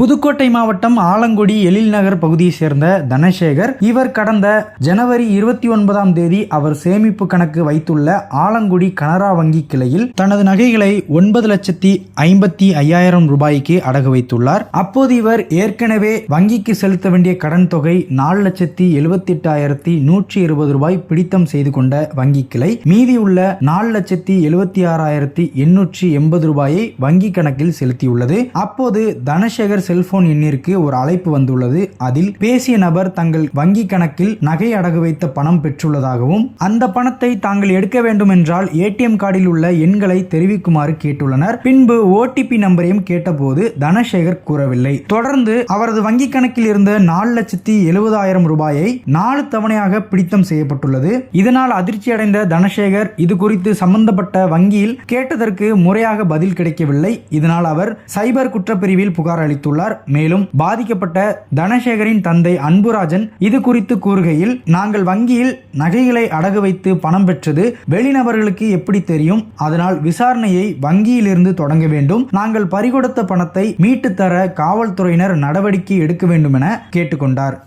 புதுக்கோட்டை மாவட்டம் ஆலங்குடி எழில் நகர் பகுதியை சேர்ந்த தனசேகர். இவர் கடந்த ஜனவரி 29ஆம் தேதி அவர் சேமிப்பு கணக்கு வைத்துள்ள ஆலங்குடி கனரா வங்கி கிளையில் தனது நகைகளை 9,55,000 ரூபாய்க்கு அடகு வைத்துள்ளார். அப்போது இவர் ஏற்கனவே வங்கிக்கு செலுத்த வேண்டிய கடன் தொகை 4,78,120 ரூபாய் பிடித்தம் செய்து கொண்ட வங்கி கிளை மீதியுள்ள 4,76,880 ரூபாயை வங்கி கணக்கில் செலுத்தியுள்ளது. அப்போது தனசேகர் செல்போன் எண்ணிற்கு ஒரு அழைப்பு வந்துள்ளது. அதில் பேசிய நபர் தங்கள் வங்கி கணக்கில் நகை அடகு வைத்த பணம் பெற்றுள்ளதாகவும் அந்த பணத்தை தாங்கள் எடுக்க வேண்டும் என்றால் ஏடிஎம் கார்டில் உள்ள எண்களை தெரிவிக்குமாறு கேட்டுள்ளனர். பின்பு ஓடிபி நம்பரையும் கேட்டபோது தனசேகர் கூறவில்லை. தொடர்ந்து அவரது வங்கி கணக்கில் இருந்த 4,70,000 ரூபாயை 4 தவணையாக பிடித்தம் செய்யப்பட்டுள்ளது. இதனால் அதிர்ச்சி அடைந்த தனசேகர் இது குறித்து சம்பந்தப்பட்ட வங்கியில் கேட்டதற்கு முறையாக பதில் கிடைக்கவில்லை. இதனால் அவர் சைபர் குற்றப்பிரிவில் புகார் அளித்துள்ளார். மேலும் பாதிக்கப்பட்ட தனசேகரின் தந்தை அன்புராஜன் இது குறித்து கூறுகையில், நாங்கள் வங்கியில் நகைகளை அடகு வைத்து பணம் பெற்றது வெளிநபர்களுக்கு எப்படி தெரியும்? அதனால் விசாரணையை வங்கியில் இருந்து தொடங்க வேண்டும். நாங்கள் பறிகொடுத்த பணத்தை மீட்டு தர காவல்துறையினர் நடவடிக்கை எடுக்க வேண்டும் என கேட்டுக்கொண்டார்.